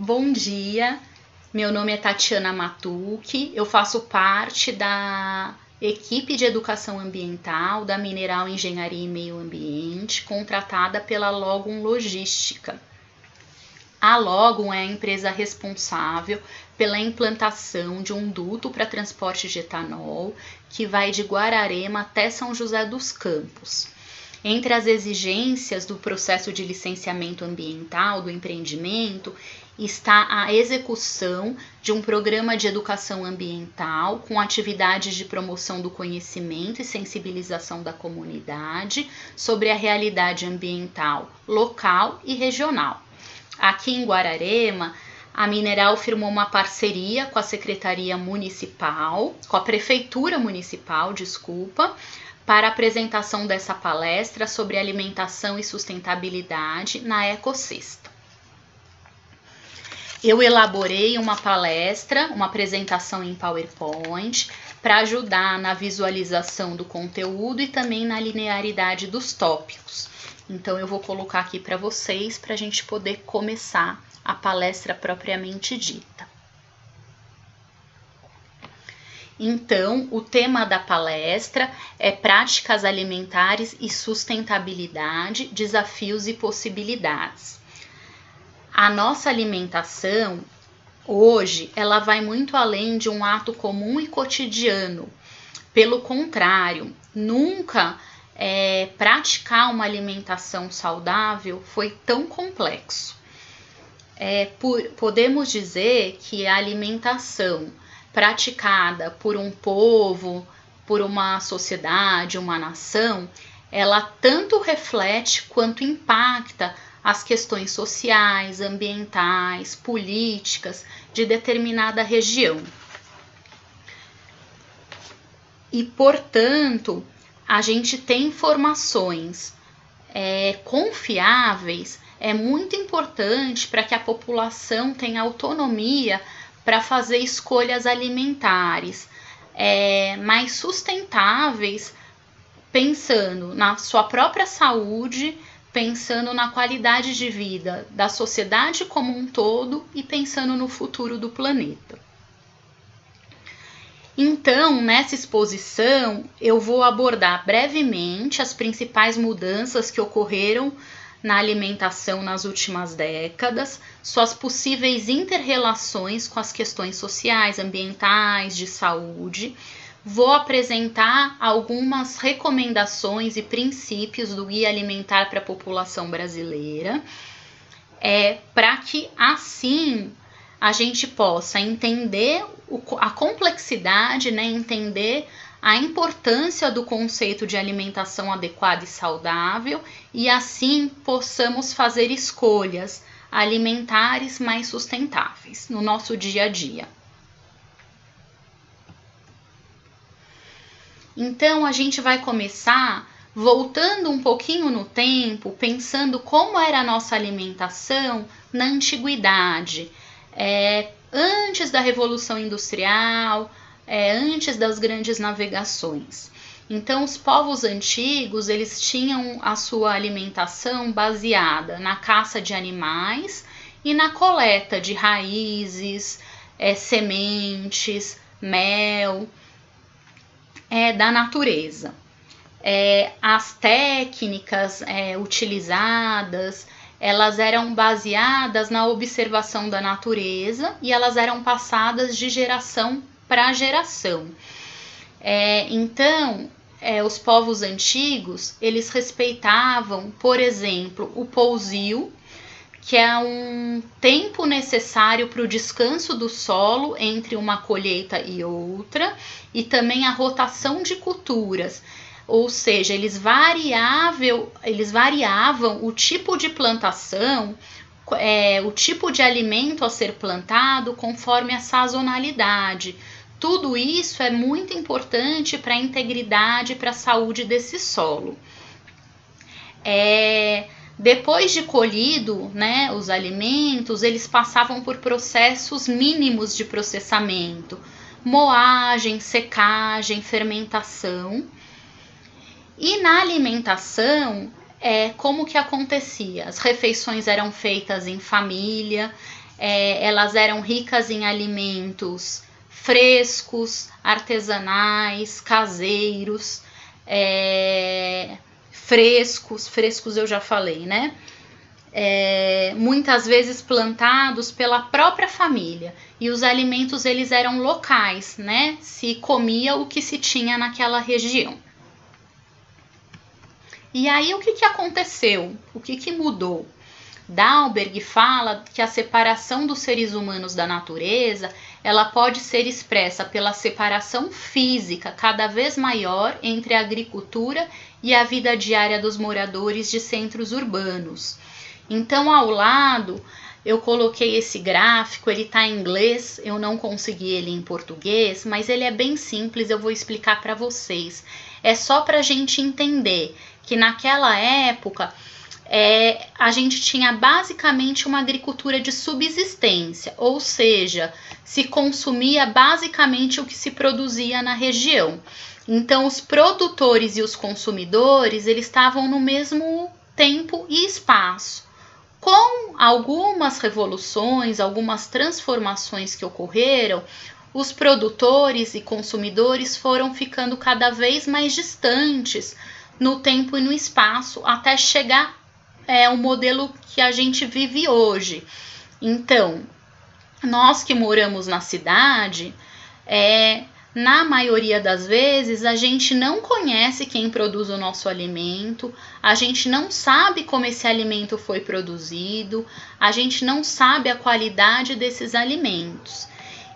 Bom dia, meu nome é Tatiana Matucci, eu faço parte da equipe de educação ambiental da Mineral Engenharia e Meio Ambiente, contratada pela Logum Logística. A Logum é a empresa responsável pela implantação de um duto para transporte de etanol que vai de Guararema até São José dos Campos. Entre as exigências do processo de licenciamento ambiental do empreendimento está a execução de um programa de educação ambiental com atividades de promoção do conhecimento e sensibilização da comunidade sobre a realidade ambiental local e regional. Aqui em Guararema, a Mineral firmou uma parceria com a Secretaria Municipal, com a Prefeitura Municipal, para a apresentação dessa palestra sobre alimentação e sustentabilidade na Ecocesta. Eu elaborei uma palestra, uma apresentação em PowerPoint, para ajudar na visualização do conteúdo e também na linearidade dos tópicos. Então, eu vou colocar aqui para vocês, para a gente poder começar a palestra propriamente dita. Então, o tema da palestra é Práticas Alimentares e Sustentabilidade, Desafios e Possibilidades. A nossa alimentação, hoje, ela vai muito além de um ato comum e cotidiano. Pelo contrário, nunca praticar uma alimentação saudável foi tão complexo. Podemos dizer que a alimentação praticada por um povo, por uma sociedade, uma nação, ela tanto reflete quanto impacta as questões sociais, ambientais, políticas de determinada região. E, portanto, a gente tem informações confiáveis, é muito importante para que a população tenha autonomia para fazer escolhas alimentares mais sustentáveis, pensando na sua própria saúde, pensando na qualidade de vida da sociedade como um todo e pensando no futuro do planeta. Então, nessa exposição, eu vou abordar brevemente as principais mudanças que ocorreram na alimentação nas últimas décadas, suas possíveis inter-relações com as questões sociais, ambientais, de saúde. Vou apresentar algumas recomendações e princípios do Guia Alimentar para a População Brasileira, para que assim a gente possa entender a complexidade, entender a importância do conceito de alimentação adequada e saudável e assim possamos fazer escolhas alimentares mais sustentáveis no nosso dia a dia. Então, a gente vai começar voltando um pouquinho no tempo, pensando como era a nossa alimentação na antiguidade, antes da Revolução Industrial, antes das grandes navegações. Então, os povos antigos, eles tinham a sua alimentação baseada na caça de animais e na coleta de raízes, sementes, mel, da natureza. As técnicas utilizadas, elas eram baseadas na observação da natureza e elas eram passadas de geração para geração. Então, os povos antigos, eles respeitavam, por exemplo, o pousio, que é um tempo necessário para o descanso do solo entre uma colheita e outra, e também a rotação de culturas, ou seja, eles variavam o tipo de plantação, o tipo de alimento a ser plantado conforme a sazonalidade. Tudo isso é muito importante para a integridade e para a saúde desse solo. Depois de colhido, os alimentos, eles passavam por processos mínimos de processamento, moagem, secagem, fermentação. E na alimentação, como que acontecia? As refeições eram feitas em família, elas eram ricas em alimentos frescos, artesanais, caseiros, frescos eu já falei, né? Muitas vezes plantados pela própria família, e os alimentos eles eram locais, né? Se comia o que se tinha naquela região. E aí o que aconteceu? O que mudou? Dalberg fala que a separação dos seres humanos da natureza, ela pode ser expressa pela separação física cada vez maior entre a agricultura e a vida diária dos moradores de centros urbanos. Então, ao lado, eu coloquei esse gráfico, ele está em inglês, eu não consegui ele em português, mas ele é bem simples, eu vou explicar para vocês. É só para a gente entender que naquela época a gente tinha basicamente uma agricultura de subsistência, ou seja, se consumia basicamente o que se produzia na região. Então, os produtores e os consumidores, eles estavam no mesmo tempo e espaço. Com algumas revoluções, algumas transformações que ocorreram, os produtores e consumidores foram ficando cada vez mais distantes no tempo e no espaço, até chegar o modelo que a gente vive hoje. Então, nós que moramos na cidade, na maioria das vezes, a gente não conhece quem produz o nosso alimento, a gente não sabe como esse alimento foi produzido, a gente não sabe a qualidade desses alimentos.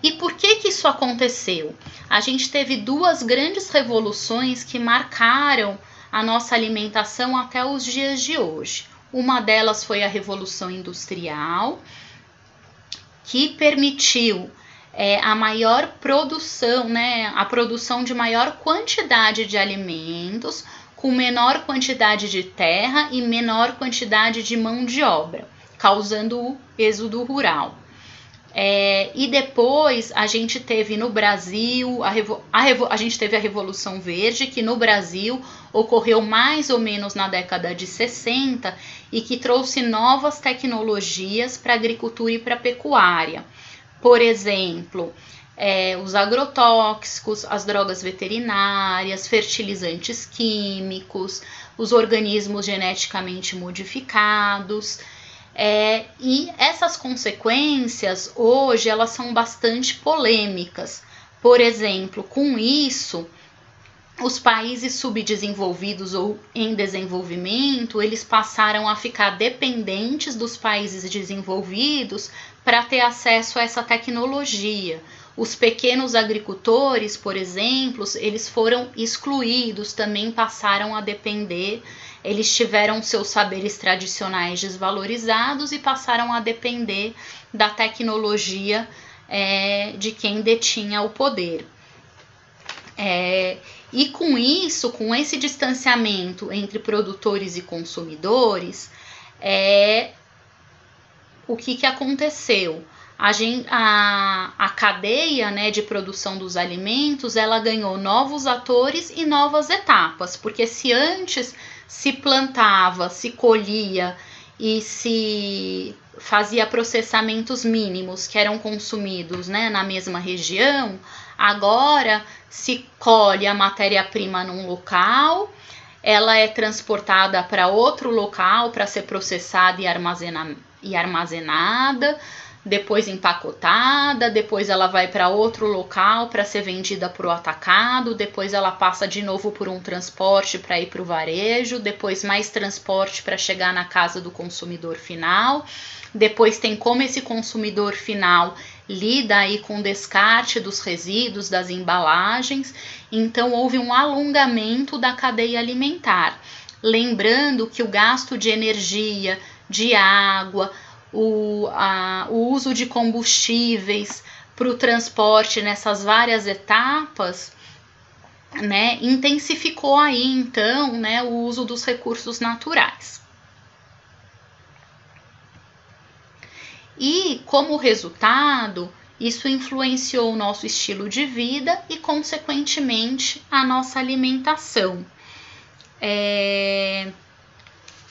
E por que isso aconteceu? A gente teve duas grandes revoluções que marcaram a nossa alimentação até os dias de hoje. Uma delas foi a Revolução Industrial, que permitiu a maior produção, né, a produção de maior quantidade de alimentos, com menor quantidade de terra e menor quantidade de mão de obra, causando o êxodo rural. E depois a gente teve no Brasil, a gente teve a Revolução Verde, que no Brasil ocorreu mais ou menos na década de 60 e que trouxe novas tecnologias para a agricultura e para a pecuária. Por exemplo, os agrotóxicos, as drogas veterinárias, fertilizantes químicos, os organismos geneticamente modificados. E essas consequências hoje elas são bastante polêmicas. Por exemplo, com isso, os países subdesenvolvidos ou em desenvolvimento, eles passaram a ficar dependentes dos países desenvolvidos para ter acesso a essa tecnologia. Os pequenos agricultores, por exemplo, eles foram excluídos, também passaram a depender. Eles tiveram seus saberes tradicionais desvalorizados e passaram a depender da tecnologia de quem detinha o poder. E com isso, com esse distanciamento entre produtores e consumidores, o que aconteceu? A cadeia, né, de produção dos alimentos, ela ganhou novos atores e novas etapas, porque se antes se plantava, se colhia e se fazia processamentos mínimos que eram consumidos, né, na mesma região, agora se colhe a matéria-prima num local, ela é transportada para outro local para ser processada e armazenada, depois empacotada, depois ela vai para outro local para ser vendida para o atacado, depois ela passa de novo por um transporte para ir para o varejo, depois mais transporte para chegar na casa do consumidor final, depois tem como esse consumidor final lida aí com o descarte dos resíduos, das embalagens. Então houve um alongamento da cadeia alimentar, lembrando que o gasto de energia, de água, o uso de combustíveis para o transporte nessas várias etapas, né, intensificou aí então, né, o uso dos recursos naturais. E como resultado, isso influenciou o nosso estilo de vida e, consequentemente, a nossa alimentação.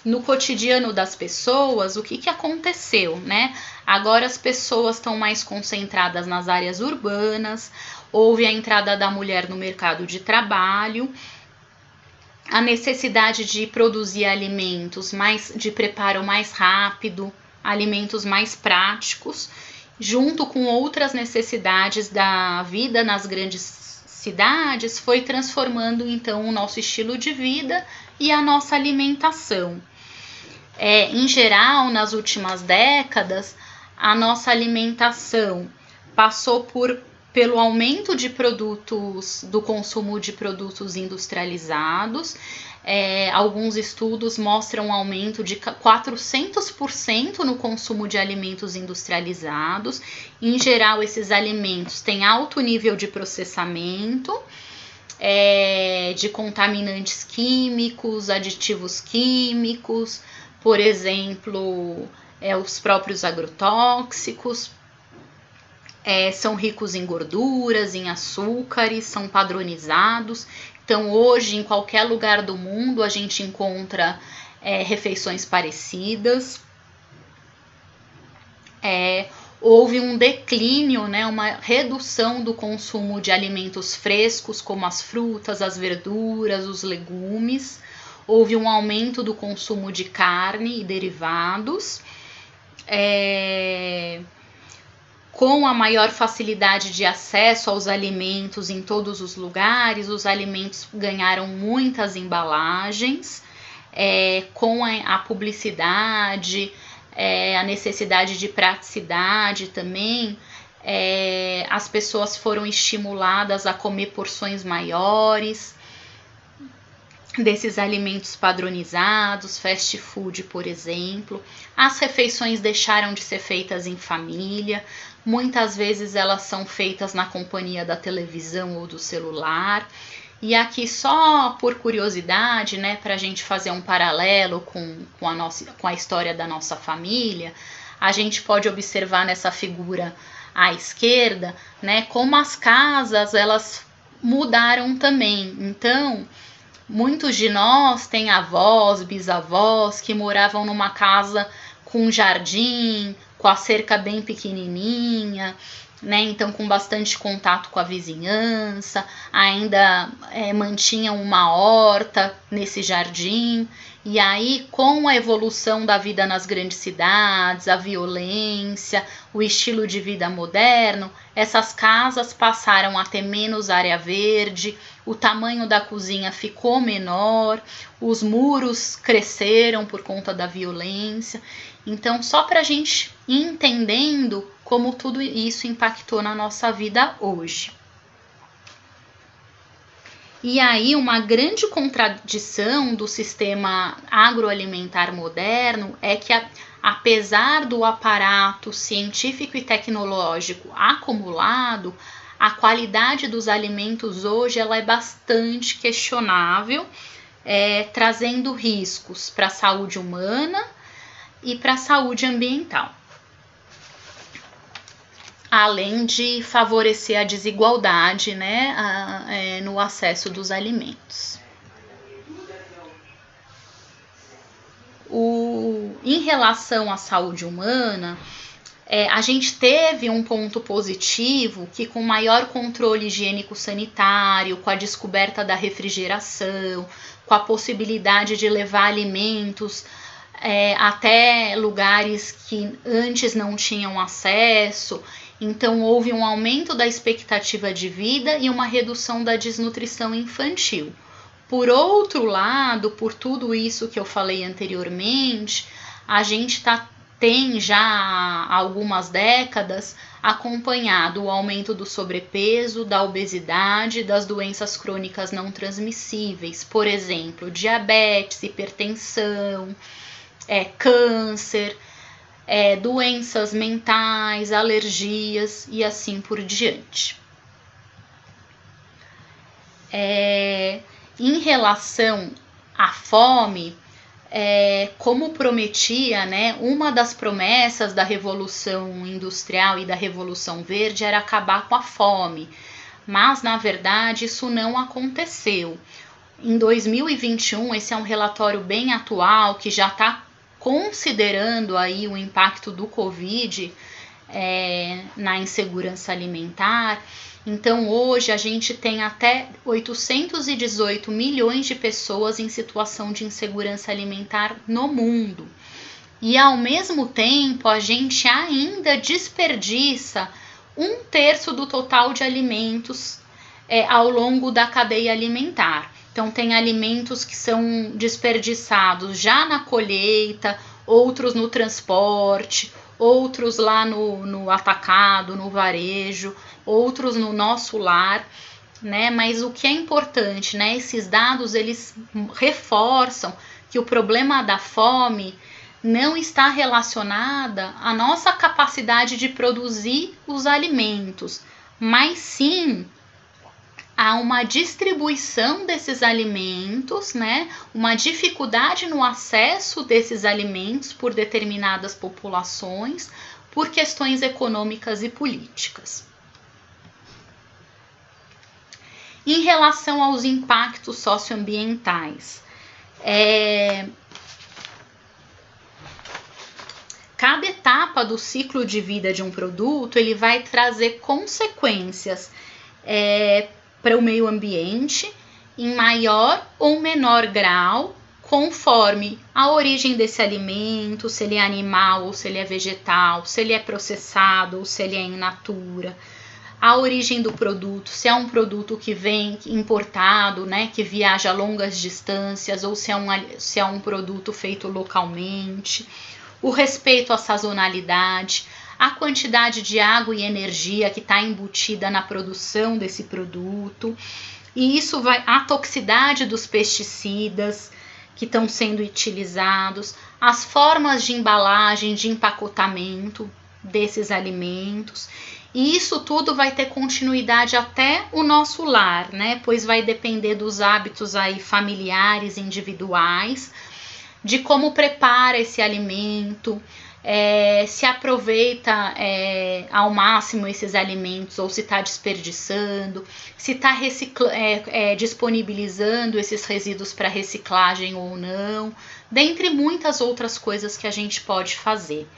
no cotidiano das pessoas, o que aconteceu, né? Agora as pessoas estão mais concentradas nas áreas urbanas, houve a entrada da mulher no mercado de trabalho, a necessidade de produzir alimentos de preparo mais rápido, alimentos mais práticos, junto com outras necessidades da vida nas grandes cidades, foi transformando então o nosso estilo de vida e a nossa alimentação. Em geral, nas últimas décadas, a nossa alimentação passou pelo aumento de produtos, do consumo de produtos industrializados. Alguns estudos mostram um aumento de 400% no consumo de alimentos industrializados. Em geral, esses alimentos têm alto nível de processamento, de contaminantes químicos, aditivos químicos, por exemplo, os próprios agrotóxicos. São ricos em gorduras, em açúcares, são padronizados. Então, hoje, em qualquer lugar do mundo, a gente encontra refeições parecidas. Houve um declínio, né, uma redução do consumo de alimentos frescos, como as frutas, as verduras, os legumes. Houve um aumento do consumo de carne e derivados. Com a maior facilidade de acesso aos alimentos em todos os lugares, os alimentos ganharam muitas embalagens. Com a publicidade, a necessidade de praticidade também, as pessoas foram estimuladas a comer porções maiores desses alimentos padronizados, fast food, por exemplo. As refeições deixaram de ser feitas em família. Muitas vezes elas são feitas na companhia da televisão ou do celular. E aqui, só por curiosidade, né, para a gente fazer um paralelo com a história da nossa família, a gente pode observar nessa figura à esquerda, né, como as casas elas mudaram também. Então, muitos de nós têm avós, bisavós que moravam numa casa com jardim, com a cerca bem pequenininha, né? Então, com bastante contato com a vizinhança, ainda mantinham uma horta nesse jardim. E aí, com a evolução da vida nas grandes cidades, a violência, o estilo de vida moderno, essas casas passaram a ter menos área verde, o tamanho da cozinha ficou menor, os muros cresceram por conta da violência. Então, só para a gente ir entendendo como tudo isso impactou na nossa vida hoje. E aí, uma grande contradição do sistema agroalimentar moderno é que, apesar do aparato científico e tecnológico acumulado, a qualidade dos alimentos hoje ela é bastante questionável, trazendo riscos para a saúde humana e para a saúde ambiental, além de favorecer a desigualdade, né, no acesso dos alimentos. Em relação à saúde humana, a gente teve um ponto positivo que, com maior controle higiênico-sanitário, com a descoberta da refrigeração, com a possibilidade de levar alimentos até lugares que antes não tinham acesso, então houve um aumento da expectativa de vida e uma redução da desnutrição infantil. Por outro lado, por tudo isso que eu falei anteriormente, a gente tem já há algumas décadas acompanhado o aumento do sobrepeso, da obesidade, das doenças crônicas não transmissíveis, por exemplo, diabetes, hipertensão, câncer, doenças mentais, alergias e assim por diante. Em relação à fome, como prometia, né, uma das promessas da Revolução Industrial e da Revolução Verde era acabar com a fome, mas na verdade isso não aconteceu. em 2021, esse é um relatório bem atual, que já está considerando aí o impacto do Covid na insegurança alimentar. Então, hoje a gente tem até 818 milhões de pessoas em situação de insegurança alimentar no mundo. E, ao mesmo tempo, a gente ainda desperdiça 1/3 do total de alimentos ao longo da cadeia alimentar. Então, tem alimentos que são desperdiçados já na colheita, outros no transporte, outros lá no atacado, no varejo, outros no nosso lar, né? Mas o que é importante, né? Esses dados, eles reforçam que o problema da fome não está relacionada à nossa capacidade de produzir os alimentos, mas sim há uma distribuição desses alimentos, né? Uma dificuldade no acesso desses alimentos por determinadas populações, por questões econômicas e políticas. Em relação aos impactos socioambientais, cada etapa do ciclo de vida de um produto, ele vai trazer consequências para o meio ambiente em maior ou menor grau, conforme a origem desse alimento, se ele é animal ou se ele é vegetal, se ele é processado ou se ele é in natura, a origem do produto, se é um produto que vem importado, né, que viaja longas distâncias, ou se é um produto feito localmente, o respeito à sazonalidade, a quantidade de água e energia que está embutida na produção desse produto, e isso a toxicidade dos pesticidas que estão sendo utilizados, as formas de embalagem, de empacotamento desses alimentos, e isso tudo vai ter continuidade até o nosso lar, né? Pois vai depender dos hábitos aí familiares, individuais, de como prepara esse alimento, se aproveita ao máximo esses alimentos ou se está desperdiçando, se está disponibilizando esses resíduos para reciclagem ou não, dentre muitas outras coisas que a gente pode fazer.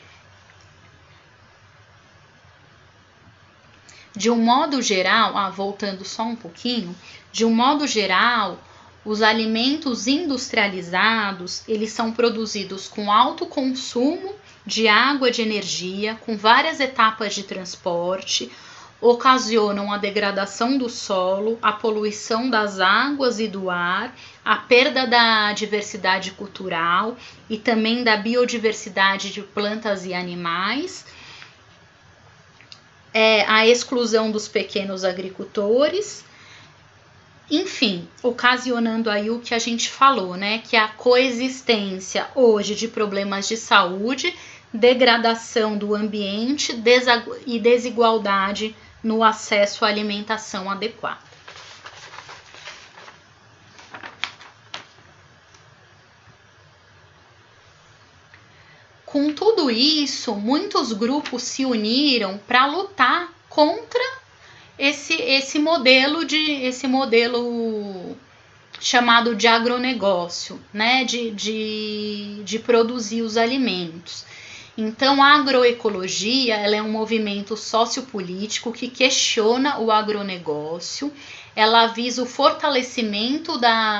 De um modo geral, voltando só um pouquinho, de um modo geral, os alimentos industrializados, eles são produzidos com alto consumo de água, de energia, com várias etapas de transporte, ocasionam a degradação do solo, a poluição das águas e do ar, a perda da diversidade cultural e também da biodiversidade de plantas e animais, a exclusão dos pequenos agricultores, enfim, ocasionando aí o que a gente falou, né? Que é a coexistência hoje de problemas de saúde, degradação do ambiente e desigualdade no acesso à alimentação adequada. Com tudo isso, muitos grupos se uniram para lutar contra esse modelo chamado de agronegócio, né? De produzir os alimentos. Então, a agroecologia, ela é um movimento sociopolítico que questiona o agronegócio, ela visa o fortalecimento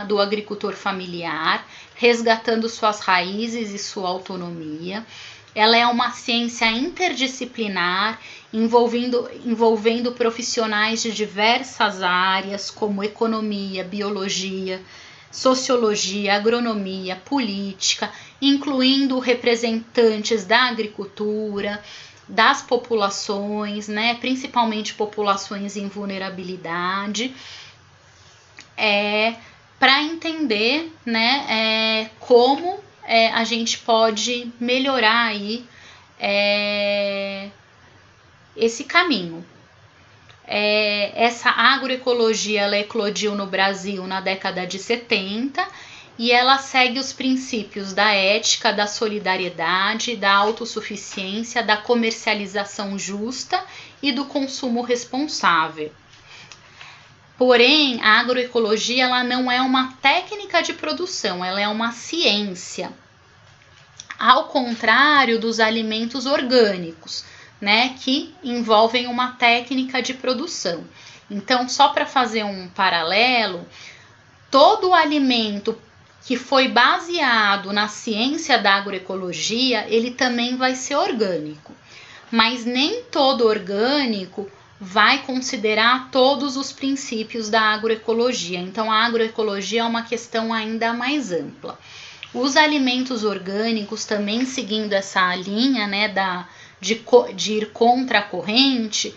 do agricultor familiar, resgatando suas raízes e sua autonomia. Ela é uma ciência interdisciplinar, envolvendo profissionais de diversas áreas, como economia, biologia, sociologia, agronomia, política, incluindo representantes da agricultura, das populações, né, principalmente populações em vulnerabilidade, para entender, né, como a gente pode melhorar aí esse caminho. Essa agroecologia, ela eclodiu no Brasil na década de 70 e ela segue os princípios da ética, da solidariedade, da autossuficiência, da comercialização justa e do consumo responsável. Porém, a agroecologia ela não é uma técnica de produção, ela é uma ciência. Ao contrário dos alimentos orgânicos, né, que envolvem uma técnica de produção. Então, só para fazer um paralelo, todo alimento que foi baseado na ciência da agroecologia, ele também vai ser orgânico. Mas nem todo orgânico vai considerar todos os princípios da agroecologia. Então, a agroecologia é uma questão ainda mais ampla. Os alimentos orgânicos, também seguindo essa linha, né, de ir contra a corrente,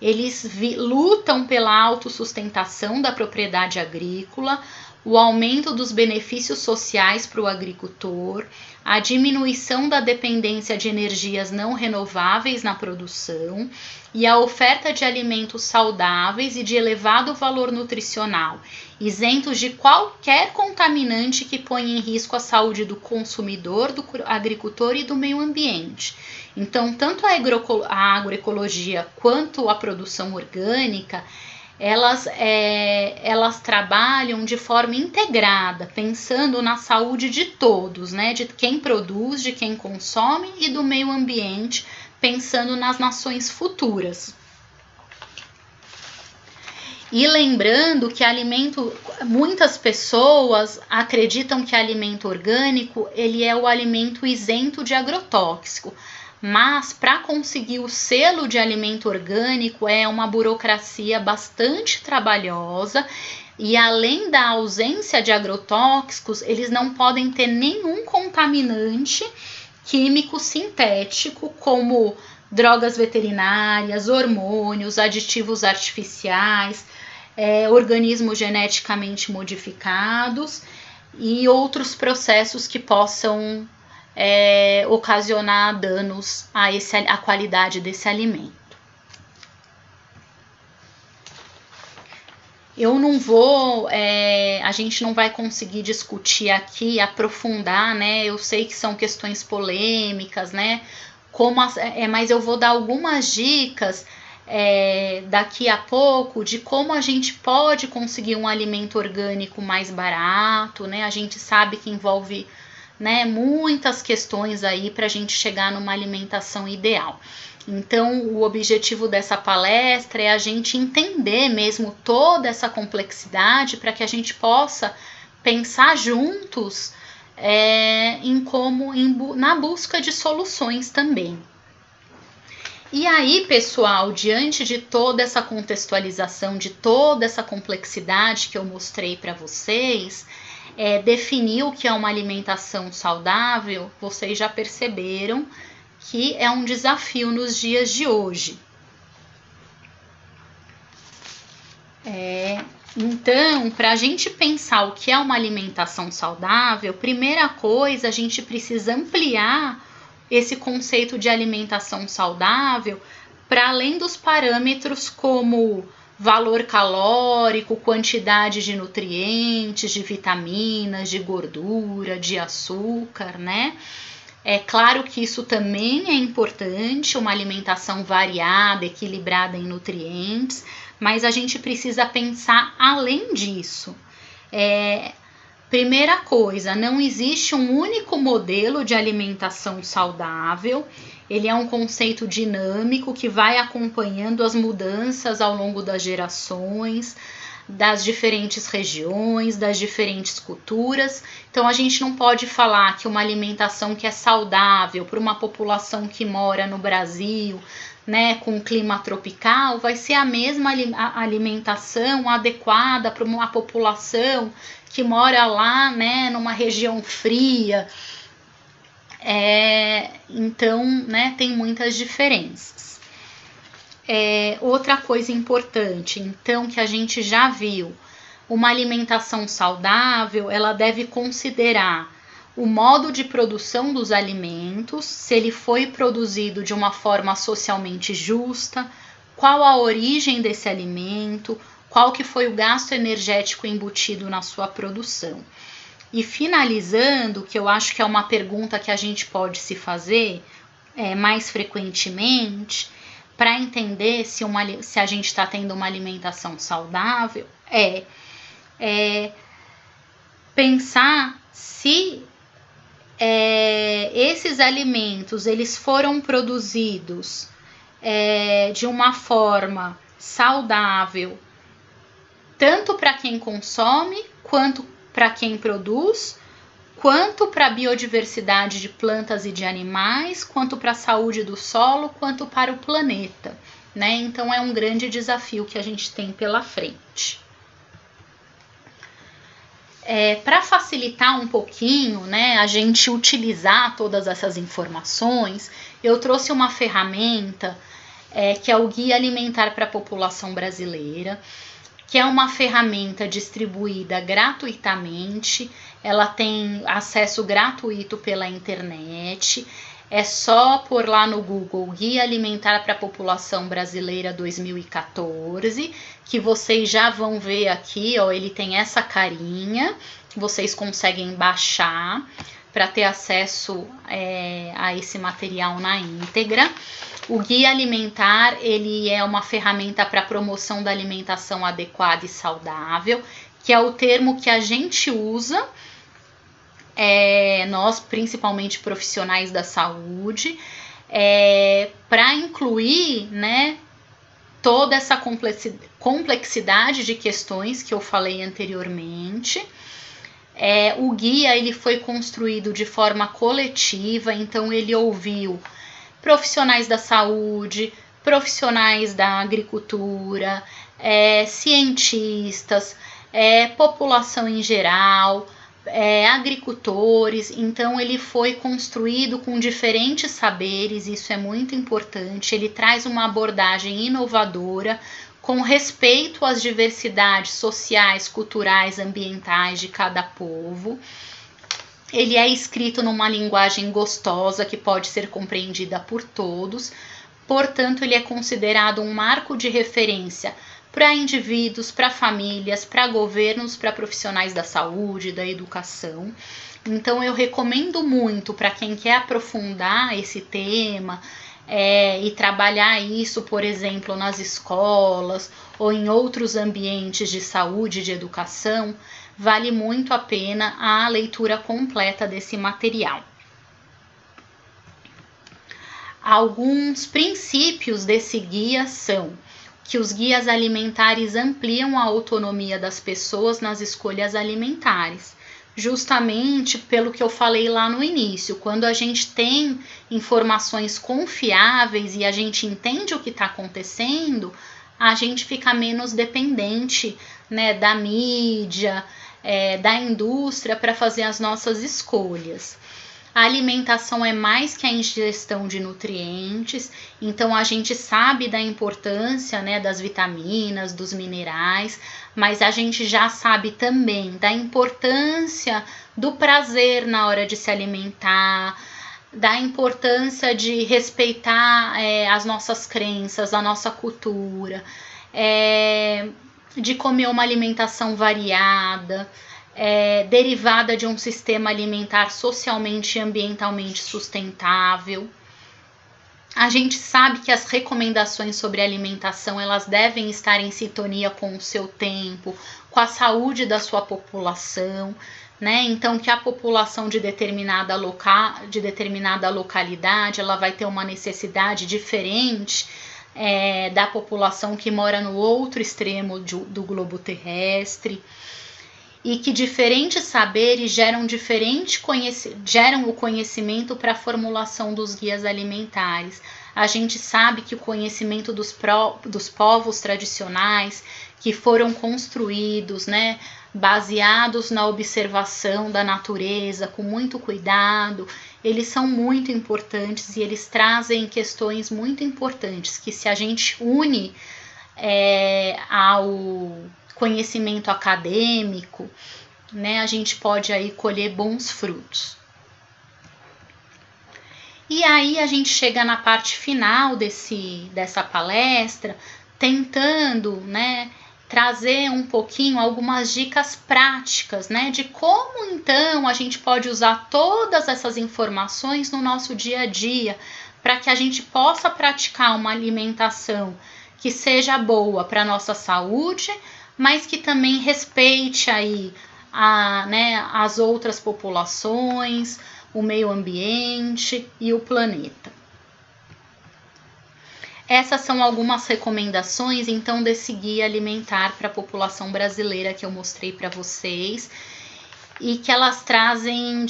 eles lutam pela autossustentação da propriedade agrícola, o aumento dos benefícios sociais para o agricultor, a diminuição da dependência de energias não renováveis na produção e a oferta de alimentos saudáveis e de elevado valor nutricional, isentos de qualquer contaminante que ponha em risco a saúde do consumidor, do agricultor e do meio ambiente. Então, tanto a agroecologia quanto a produção orgânica, elas trabalham de forma integrada, pensando na saúde de todos, né? De quem produz, de quem consome e do meio ambiente, pensando nas nações futuras. E lembrando que muitas pessoas acreditam que alimento orgânico ele é o alimento isento de agrotóxico. Mas para conseguir o selo de alimento orgânico é uma burocracia bastante trabalhosa e além da ausência de agrotóxicos, eles não podem ter nenhum contaminante químico sintético como drogas veterinárias, hormônios, aditivos artificiais, organismos geneticamente modificados e outros processos que possam ocasionar danos à qualidade desse alimento. A gente não vai conseguir discutir aqui, aprofundar, né? Eu sei que são questões polêmicas, né? Mas eu vou dar algumas dicas daqui a pouco de como a gente pode conseguir um alimento orgânico mais barato, né? A gente sabe que envolve, né, muitas questões aí para a gente chegar numa alimentação ideal. Então, o objetivo dessa palestra é a gente entender mesmo toda essa complexidade para que a gente possa pensar juntos na busca de soluções também. E aí, pessoal, diante de toda essa contextualização, de toda essa complexidade que eu mostrei para vocês, definir o que é uma alimentação saudável, vocês já perceberam que é um desafio nos dias de hoje. Então, para a gente pensar o que é uma alimentação saudável, primeira coisa, a gente precisa ampliar esse conceito de alimentação saudável para além dos parâmetros como valor calórico, quantidade de nutrientes, de vitaminas, de gordura, de açúcar, né? É claro que isso também é importante, uma alimentação variada, equilibrada em nutrientes, mas a gente precisa pensar além disso. Primeira coisa, não existe um único modelo de alimentação saudável. Ele é um conceito dinâmico que vai acompanhando as mudanças ao longo das gerações, das diferentes regiões, das diferentes culturas. Então, a gente não pode falar que uma alimentação que é saudável para uma população que mora no Brasil, né, com clima tropical, vai ser a mesma alimentação adequada para uma população que mora lá, né, numa região fria. Então, né, tem muitas diferenças. Outra coisa importante, então, que a gente já viu, uma alimentação saudável, ela deve considerar o modo de produção dos alimentos, se ele foi produzido de uma forma socialmente justa, qual a origem desse alimento, qual que foi o gasto energético embutido na sua produção. E finalizando, que eu acho que é uma pergunta que a gente pode se fazer mais frequentemente, para entender se a gente está tendo uma alimentação saudável é pensar se esses alimentos eles foram produzidos de uma forma saudável, tanto para quem consome, quanto para quem produz, quanto para a biodiversidade de plantas e de animais, quanto para a saúde do solo, quanto para o planeta, né? Então é um grande desafio que a gente tem pela frente. Para facilitar um pouquinho, né, a gente utilizar todas essas informações, eu trouxe uma ferramenta que é o Guia Alimentar para a População Brasileira, que é uma ferramenta distribuída gratuitamente, ela tem acesso gratuito pela internet, é só pôr lá no Google Guia Alimentar para a População Brasileira 2014, que vocês já vão ver aqui, ó, ele tem essa carinha, vocês conseguem baixar para ter acesso a esse material na íntegra. O Guia Alimentar, ele é uma ferramenta para promoção da alimentação adequada e saudável, que é o termo que a gente usa, nós, principalmente profissionais da saúde, para incluir, né, toda essa complexidade de questões que eu falei anteriormente. O guia ele foi construído de forma coletiva, então ele ouviu profissionais da saúde, profissionais da agricultura, cientistas, população em geral, agricultores. Então ele foi construído com diferentes saberes, isso é muito importante. Ele traz uma abordagem inovadora com respeito às diversidades sociais, culturais, ambientais de cada povo. Ele é escrito numa linguagem gostosa que pode ser compreendida por todos, portanto, ele é considerado um marco de referência para indivíduos, para famílias, para governos, para profissionais da saúde, da educação. Então, eu recomendo muito para quem quer aprofundar esse tema e trabalhar isso, por exemplo, nas escolas ou em outros ambientes de saúde e de educação. Vale muito a pena a leitura completa desse material. Alguns princípios desse guia são que os guias alimentares ampliam a autonomia das pessoas nas escolhas alimentares, justamente pelo que eu falei lá no início. Quando a gente tem informações confiáveis e a gente entende o que está acontecendo, a gente fica menos dependente, né, da mídia, da indústria para fazer as nossas escolhas. A alimentação é mais que a ingestão de nutrientes, então a gente sabe da importância, né, das vitaminas, dos minerais, mas a gente já sabe também da importância do prazer na hora de se alimentar, da importância de respeitar as nossas crenças, a nossa cultura, de comer uma alimentação variada, derivada de um sistema alimentar socialmente e ambientalmente sustentável. A gente sabe que as recomendações sobre alimentação elas devem estar em sintonia com o seu tempo, com a saúde da sua população, né? Então que a população de determinada localidade ela vai ter uma necessidade diferente da população que mora no outro extremo do globo terrestre, e que diferentes saberes geram o conhecimento para a formulação dos guias alimentares. A gente sabe que o conhecimento dos povos tradicionais que foram construídos, né, baseados na observação da natureza, com muito cuidado, eles são muito importantes e eles trazem questões muito importantes que, se a gente une ao conhecimento acadêmico, né, a gente pode aí colher bons frutos. E aí a gente chega na parte final dessa palestra, tentando, né, trazer um pouquinho algumas dicas práticas, né, de como então a gente pode usar todas essas informações no nosso dia a dia para que a gente possa praticar uma alimentação que seja boa para a nossa saúde, mas que também respeite aí as outras populações, o meio ambiente e o planeta. Essas são algumas recomendações, então, desse guia alimentar para a população brasileira que eu mostrei para vocês, e que elas trazem,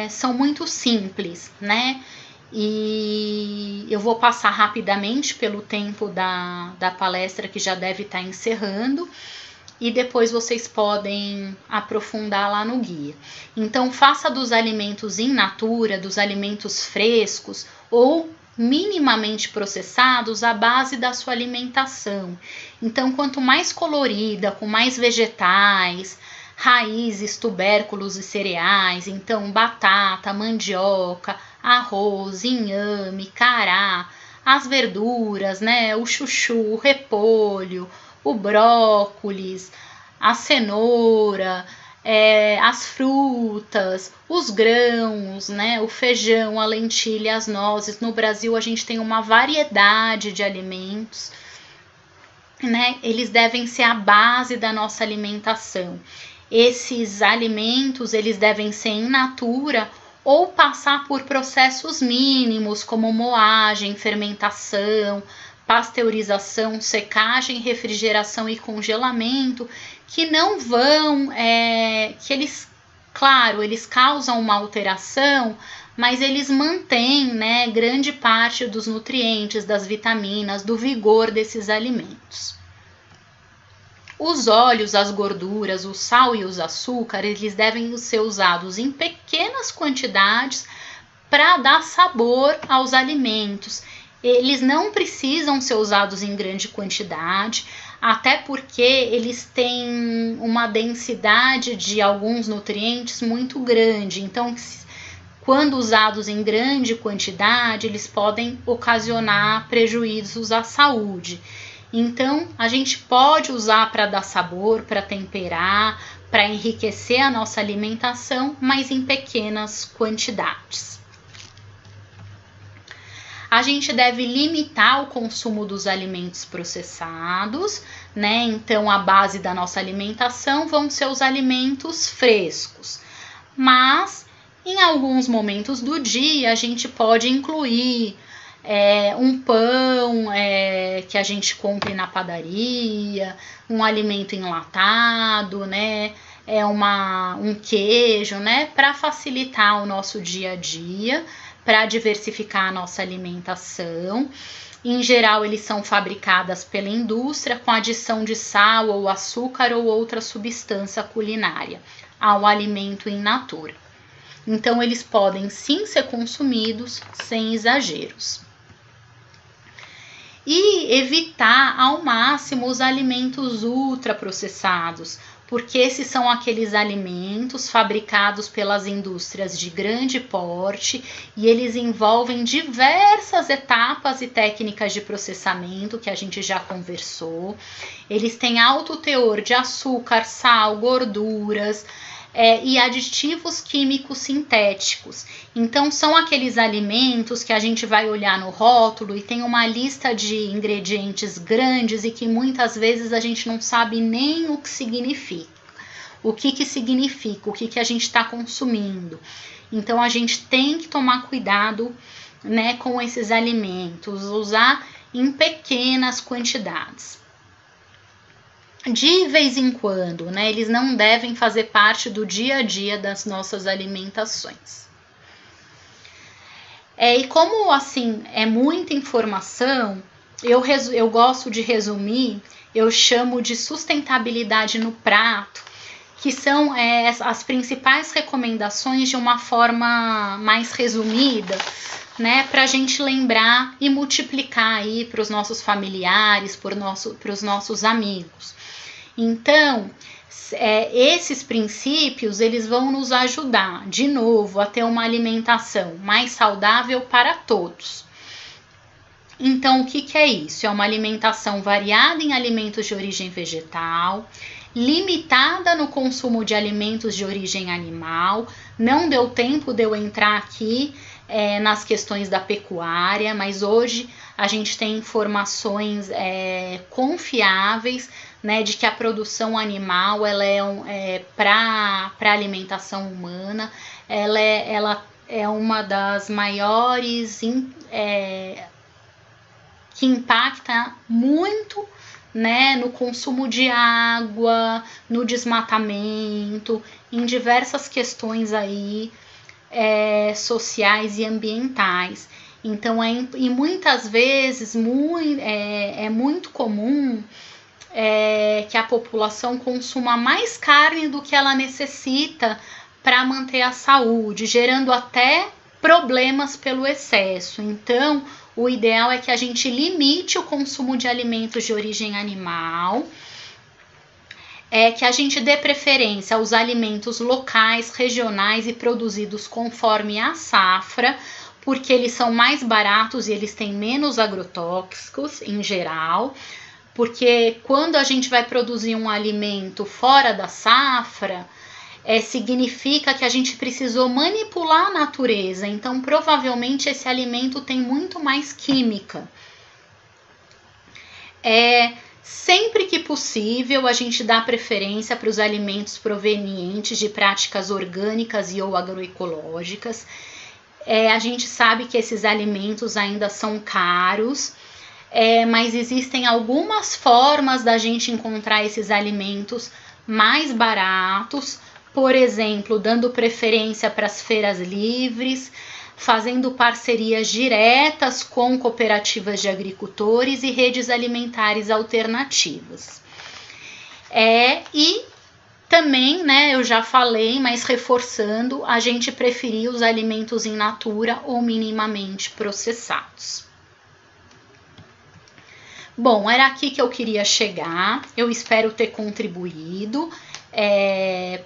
são muito simples, né? E eu vou passar rapidamente pelo tempo da palestra, que já deve estar encerrando, e depois vocês podem aprofundar lá no guia. Então, faça dos alimentos in natura, dos alimentos frescos ou minimamente processados a base da sua alimentação. Então, quanto mais colorida, com mais vegetais, raízes, tubérculos e cereais, então batata, mandioca, arroz, inhame, cará, as verduras, né, o chuchu, o repolho, o brócolis, a cenoura, as frutas, os grãos, né, o feijão, a lentilha, as nozes. No Brasil a gente tem uma variedade de alimentos, né? Eles devem ser a base da nossa alimentação. Esses alimentos, eles devem ser in natura ou passar por processos mínimos, como moagem, fermentação, pasteurização, secagem, refrigeração e congelamento, que não vão, que eles, claro, eles causam uma alteração, mas eles mantêm, né, grande parte dos nutrientes, das vitaminas, do vigor desses alimentos. Os óleos, as gorduras, o sal e os açúcares, eles devem ser usados em pequenas quantidades para dar sabor aos alimentos. Eles não precisam ser usados em grande quantidade, até porque eles têm uma densidade de alguns nutrientes muito grande. Então, quando usados em grande quantidade, eles podem ocasionar prejuízos à saúde. Então, a gente pode usar para dar sabor, para temperar, para enriquecer a nossa alimentação, mas em pequenas quantidades. A gente deve limitar o consumo dos alimentos processados, né? Então, a base da nossa alimentação vão ser os alimentos frescos. Mas, em alguns momentos do dia, a gente pode incluir um pão que a gente compre na padaria, um alimento enlatado, né? Um queijo, né? Para facilitar o nosso dia a dia, para diversificar a nossa alimentação. Em geral, eles são fabricados pela indústria com adição de sal ou açúcar ou outra substância culinária ao alimento in natura. Então, eles podem sim ser consumidos sem exageros. E evitar ao máximo os alimentos ultraprocessados, porque esses são aqueles alimentos fabricados pelas indústrias de grande porte e eles envolvem diversas etapas e técnicas de processamento que a gente já conversou. Eles têm alto teor de açúcar, sal, gorduras, e aditivos químicos sintéticos. Então, são aqueles alimentos que a gente vai olhar no rótulo e tem uma lista de ingredientes grandes e que muitas vezes a gente não sabe nem o que significa. O que significa, o que a gente está consumindo. Então, a gente tem que tomar cuidado, né, com esses alimentos, usar em pequenas quantidades. De vez em quando, né? Eles não devem fazer parte do dia a dia das nossas alimentações. E como, assim, é muita informação, eu gosto de resumir, eu chamo de sustentabilidade no prato, que são as principais recomendações de uma forma mais resumida, né, para a gente lembrar e multiplicar aí para os nossos familiares, para os nossos amigos. Então, esses princípios, eles vão nos ajudar, de novo, a ter uma alimentação mais saudável para todos. Então, o que é isso? É uma alimentação variada em alimentos de origem vegetal, limitada no consumo de alimentos de origem animal. Não deu tempo de eu entrar aqui nas questões da pecuária, mas hoje a gente tem informações confiáveis, né, de que a produção animal ela para alimentação humana, ela é uma das maiores que impacta muito, né, no consumo de água, no desmatamento, em diversas questões aí sociais e ambientais. Então, e muitas vezes é muito comum que a população consuma mais carne do que ela necessita para manter a saúde, gerando até problemas pelo excesso. Então, o ideal é que a gente limite o consumo de alimentos de origem animal, que a gente dê preferência aos alimentos locais, regionais e produzidos conforme a safra, porque eles são mais baratos e eles têm menos agrotóxicos em geral, porque quando a gente vai produzir um alimento fora da safra, significa que a gente precisou manipular a natureza, então provavelmente esse alimento tem muito mais química. Sempre que possível, a gente dá preferência para os alimentos provenientes de práticas orgânicas e ou agroecológicas. A gente sabe que esses alimentos ainda são caros, mas existem algumas formas da gente encontrar esses alimentos mais baratos, por exemplo, dando preferência para as feiras livres, fazendo parcerias diretas com cooperativas de agricultores e redes alimentares alternativas. E também, né, eu já falei, mas reforçando, a gente preferir os alimentos in natura ou minimamente processados. Bom, era aqui que eu queria chegar. Eu espero ter contribuído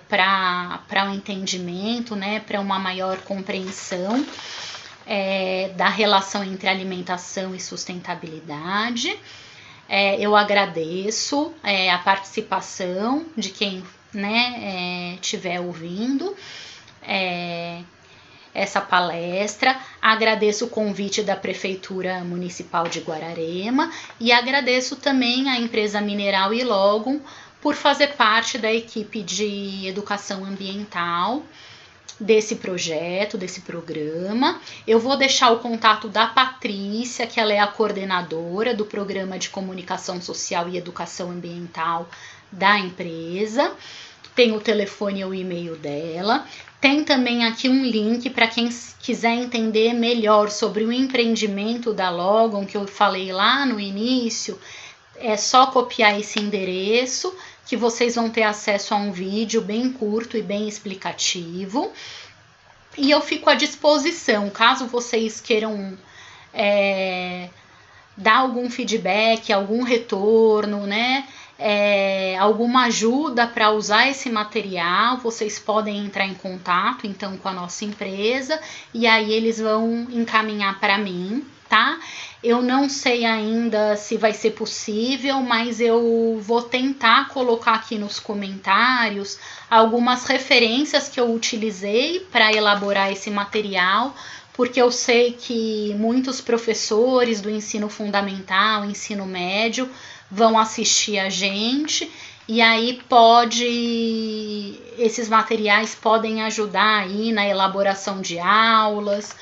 para o entendimento, né, para uma maior compreensão da relação entre alimentação e sustentabilidade. Eu agradeço a participação de quem, né, estiver ouvindo essa palestra, agradeço o convite da Prefeitura Municipal de Guararema e agradeço também à empresa Mineral e Logum por fazer parte da equipe de educação ambiental desse projeto, desse programa. Eu vou deixar o contato da Patrícia, que ela é a coordenadora do Programa de Comunicação Social e Educação Ambiental da empresa. Tem o telefone e o e-mail dela. Tem também aqui um link para quem quiser entender melhor sobre o empreendimento da Logum, que eu falei lá no início. É só copiar esse endereço que vocês vão ter acesso a um vídeo bem curto e bem explicativo. E eu fico à disposição, caso vocês queiram dar algum feedback, algum retorno, né? Alguma ajuda para usar esse material, vocês podem entrar em contato então com a nossa empresa e aí eles vão encaminhar para mim, tá? Eu não sei ainda se vai ser possível, mas eu vou tentar colocar aqui nos comentários algumas referências que eu utilizei para elaborar esse material, porque eu sei que muitos professores do ensino fundamental, ensino médio, vão assistir a gente e aí esses materiais podem ajudar aí na elaboração de aulas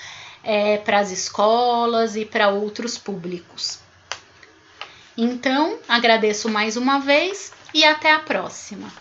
para as escolas e para outros públicos. Então, agradeço mais uma vez e até a próxima.